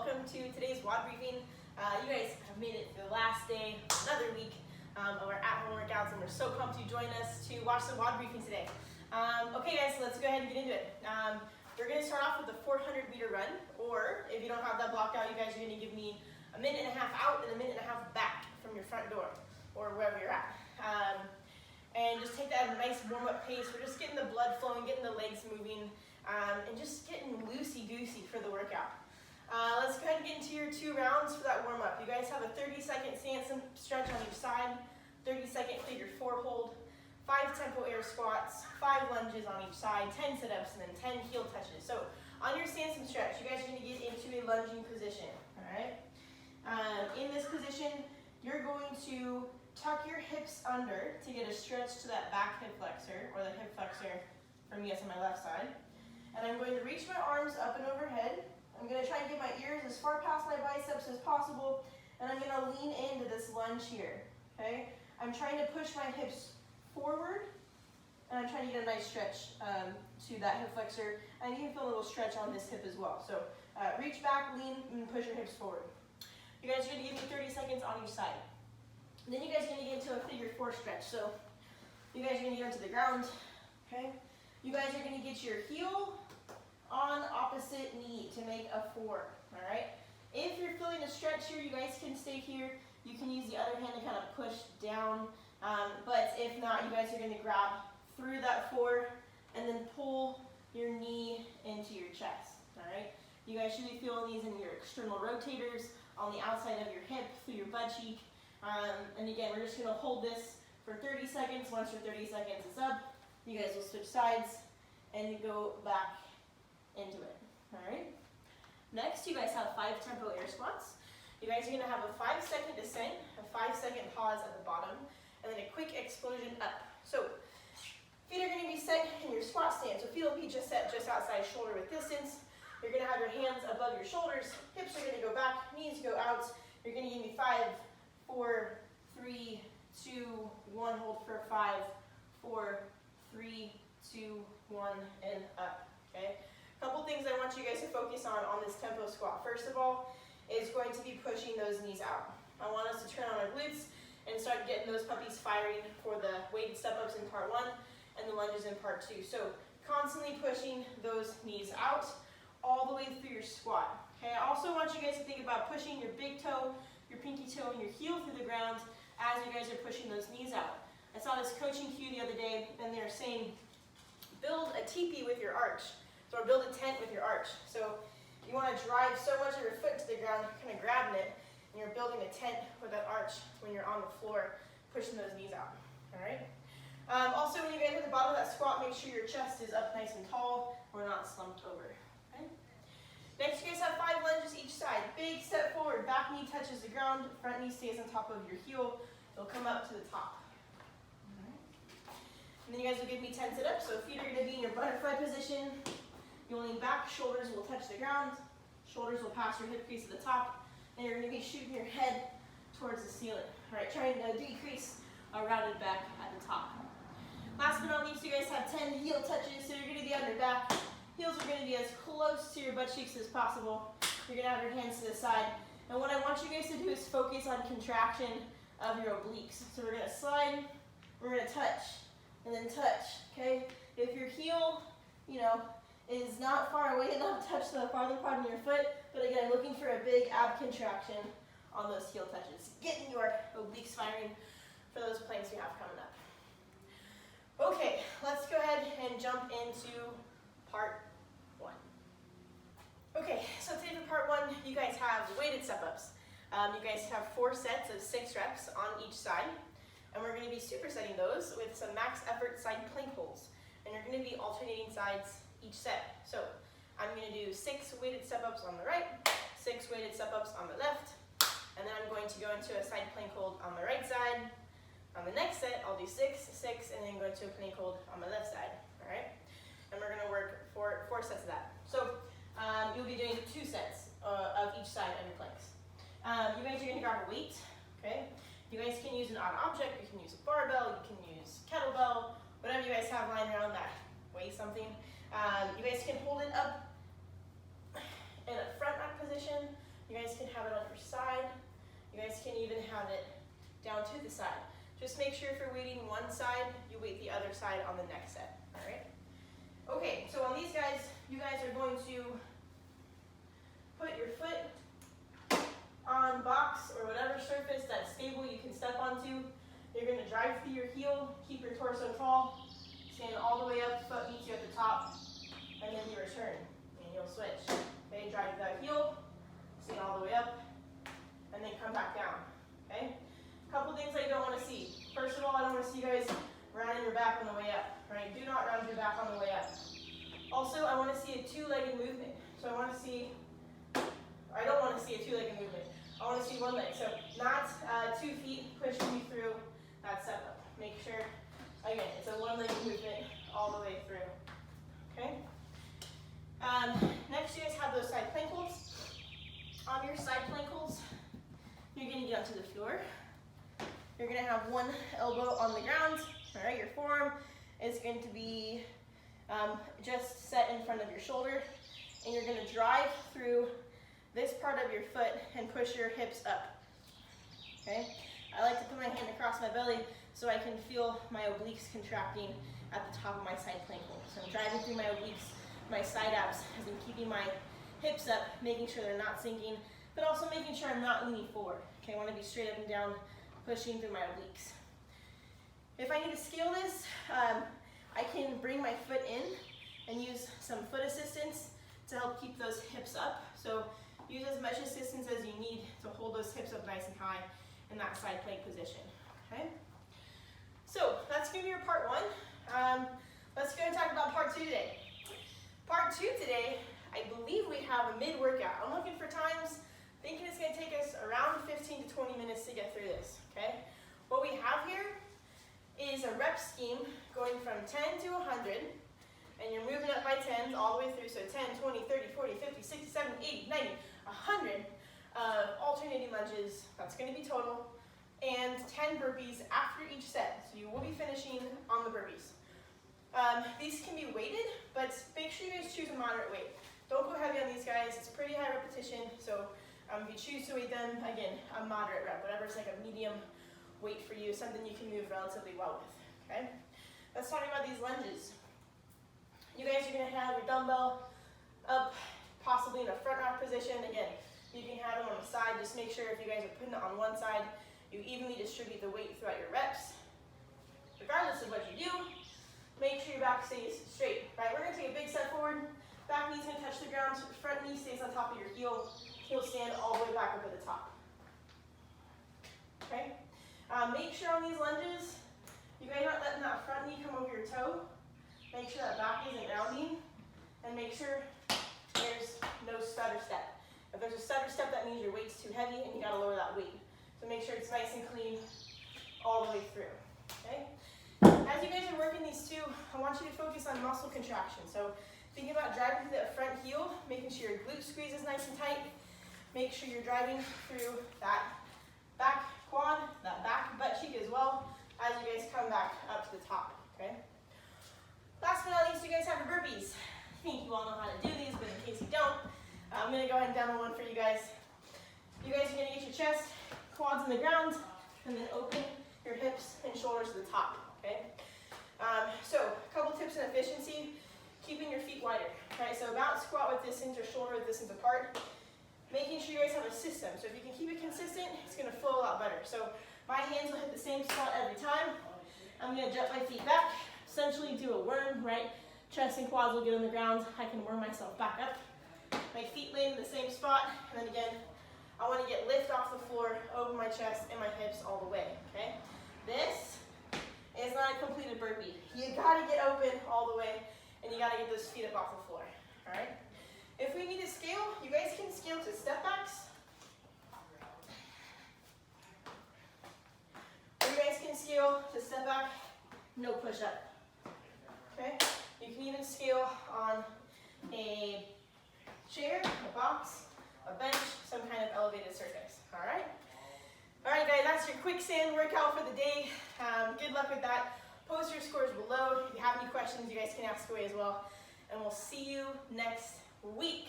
welcome to today's WOD briefing. You guys have made it to the last day, another week of our at-home workouts, and we're so pumped you joined us to watch the WOD briefing today. Okay guys, so let's go ahead and get into it. We're going to start off with a 400-meter run, or if you don't have that blocked out, you guys are going to give me a minute and a half out and a minute and a half back from your front door, or wherever you're at. And just take that at a nice warm-up pace. We're just getting the blood flowing, getting the legs moving, and just getting loosey-goosey for the workout. Let's go ahead and get into your 2 rounds for that warm-up. You guys have a 30-second Samson stretch on each side, 30-second figure 4 hold, 5 tempo air squats, 5 lunges on each side, 10 sit-ups, and then 10 heel touches. So on your Samson stretch, you guys are going to get into a lunging position, all right? In this position, you're going to tuck your hips under to get a stretch to that back hip flexor, or the hip flexor for me, it's on my left side. And I'm going to reach my arms up and overhead. I'm going to try and get my ears as far past my biceps as possible, and I'm going to lean into this lunge here, okay? I'm trying to push my hips forward, and I'm trying to get a nice stretch to that hip flexor, and you can feel a little stretch on this hip as well. So reach back, lean, and push your hips forward. You guys are going to give me 30 seconds on each side. And then you guys are going to get into a figure 4 stretch. So you guys are going to get into the ground, okay? You guys are going to get your heel on opposite knee to make a 4, all right? If you're feeling a stretch here, you guys can stay here. You can use the other hand to kind of push down, but if not, you guys are going to grab through that 4 and then pull your knee into your chest, all right? You guys should be feeling these in your external rotators, on the outside of your hip, through your butt cheek, and again, we're just going to hold this for 30 seconds. Once your 30 seconds is up, you guys will switch sides and go back into it, all right? Next, you guys have 5 tempo air squats. You guys are going to have a 5-second descent, a 5-second pause at the bottom, and then a quick explosion up. So feet are going to be set in your squat stance. So feet will be just set just outside shoulder width distance. You're going to have your hands above your shoulders. Hips are going to go back, knees go out. You're going to give me 5, 4, 3, 2, 1. Hold for 5, 4, 3, 2, 1, and up, okay? Couple things I want you guys to focus on this tempo squat. First of all, is going to be pushing those knees out. I want us to turn on our glutes and start getting those puppies firing for the weighted step-ups in part 1 and the lunges in part 2. So constantly pushing those knees out all the way through your squat. Okay, I also want you guys to think about pushing your big toe, your pinky toe, and your heel through the ground as you guys are pushing those knees out. I saw this coaching cue the other day, and they were saying, build a teepee with your arch. So, or build a tent with your arch. So you want to drive so much of your foot to the ground, kind of grabbing it, and you're building a tent with that arch when you're on the floor, pushing those knees out, all right? Also, when you get to the bottom of that squat, make sure your chest is up nice and tall, or not slumped over, okay? Next, you guys have 5 lunges each side. Big step forward, back knee touches the ground, front knee stays on top of your heel. It'll come up to the top. All right. And then you guys will give me 10 sit-ups, so feet are going to be in your butterfly position. You'll lean back, shoulders will touch the ground, shoulders will pass your hip crease at the top, and you're going to be shooting your head towards the ceiling. All right, trying to decrease a rounded back at the top. Last but not least, you guys have 10 heel touches, so you're going to be on your back. Heels are going to be as close to your butt cheeks as possible. You're going to have your hands to the side. And what I want you guys to do is focus on contraction of your obliques. So we're going to slide, we're going to touch, and then touch, okay? If your heel, is not far away enough to touch the farther part of your foot, but again, looking for a big ab contraction on those heel touches. Getting your obliques firing for those planks we have coming up. Okay, let's go ahead and jump into part 1. Okay, so today for part 1, you guys have weighted step-ups. You guys have 4 sets of 6 reps on each side, and we're going to be supersetting those with some max effort side plank holds. And you're going to be alternating sides each set. So I'm going to do 6 weighted step-ups on the right, 6 weighted step-ups on the left, and then I'm going to go into a side plank hold on the right side. On the next set, I'll do 6, 6, and then go into a plank hold on the left side, all right? And we're going to work 4 sets of that. So you'll be doing 2 sets of each side of your planks. You guys are going to grab a weight, okay? You guys can use an odd object, you can use a barbell, you can use kettlebell, whatever you guys have lying around that weighs something. You guys can hold it up in a front rack position. can have it on your side. You guys can even have it down to the side. Just make sure if you're weighting one side, you weight the other side on the next set, all right? Okay, so on these guys, you guys are going to put your foot on box or whatever surface that's stable you can step onto. You're going to drive through your heel, keep your torso tall, stand all the way up, foot meets you at the top, and then you return, and you'll switch. Okay, drive that heel, stand all the way up, and then come back down, okay? A couple things I don't want to see. First of all, I don't want to see you guys rounding your back on the way up, right? Do not round your back on the way up. Also, I want to see a two-legged movement. So I don't want to see a two-legged movement. I want to see one leg. So not 2 feet pushing you through that step up. Make sure, again, it's a one-legged movement all the way through, okay? Next, you guys have those side plank holds. On your side plank holds, you're going to get onto the floor. You're going to have one elbow on the ground, all right? Your forearm is going to be just set in front of your shoulder, and you're going to drive through this part of your foot and push your hips up, okay? I like to put my hand across my belly so I can feel my obliques contracting at the top of my side plank hold. So I'm driving through my obliques, my side abs, as I'm keeping my hips up, making sure they're not sinking, but also making sure I'm not leaning forward. Okay, I want to be straight up and down, pushing through my obliques. If I need to scale this, I can bring my foot in and use some foot assistance to help keep those hips up. So use as much assistance as you need to hold those hips up nice and high in that side plank position, okay? So that's going to be your part 1. Let's go and talk about part 2 today. Part 2 today, I believe we have a mid-workout. I'm looking for times, thinking it's going to take us around 15 to 20 minutes to get through this, okay? What we have here is a rep scheme going from 10 to 100, and you're moving up by 10s all the way through, so 10, 20, 30, 40, 50, 60, 70, 80, 90, 100 alternating lunges, that's going to be total, and 10 burpees after each set, so you will be finishing on the burpees. These can be weighted, but make sure you guys choose a moderate weight. Don't go heavy on these guys, it's pretty high repetition, so if you choose to weight them, again, a moderate rep, whatever's like a medium weight for you, something you can move relatively well with, okay? Let's talk about these lunges. You guys are gonna have your dumbbell up, possibly in a front rack position. Again, you can have them on the side. Just make sure if you guys are putting it on one side, you evenly distribute the weight throughout your reps. Regardless of what you do, make sure your back stays straight, right? We're gonna take a big step forward. Back knee's gonna touch the ground, front knee stays on top of your heel. Heel stand all the way back up at the top, okay? Make sure on these lunges, you guys aren't letting that front knee come over your toe. Make sure that back isn't rounding, and make sure there's no stutter step. If there's a stutter step, that means your weight's too heavy and you gotta lower that weight. So make sure it's nice and clean all the way through, okay? As you guys are working these two, I want you to focus on muscle contraction. So think about driving through that front heel, making sure your glute squeeze is nice and tight. Make sure you're driving through that back quad, that back butt cheek as well, as you guys come back up to the top, okay? Last but not least, you guys have your burpees. I think you all know how to do these, but in case you don't, I'm gonna go ahead and demo one for you guys. You guys are gonna get your chest, quads on the ground, and then open your hips and shoulders to the top, okay? So, a couple tips in efficiency, keeping your feet wider, right? So about squat with distance or shoulder with distance apart, making sure you guys have a system. So if you can keep it consistent, it's gonna flow a lot better. So my hands will hit the same spot every time. I'm gonna jump my feet back, essentially do a worm, right? Chest and quads will get on the ground. I can worm myself back up. My feet land in the same spot, and then again, I wanna get lift off the floor, over my chest and my hips all the way, okay? This is not a completed burpee. You gotta get open all the way, and you gotta get those feet up off the floor, all right? If we need to scale, you guys can scale to step backs. Or you guys can scale to step back, no push up, okay? You can even scale on a chair, a box, a bench, some kind of elevated surface, all right? All right, guys, that's your quicksand workout for the day. Good luck with that. Post your scores below. If you have any questions, you guys can ask away as well. And we'll see you next week.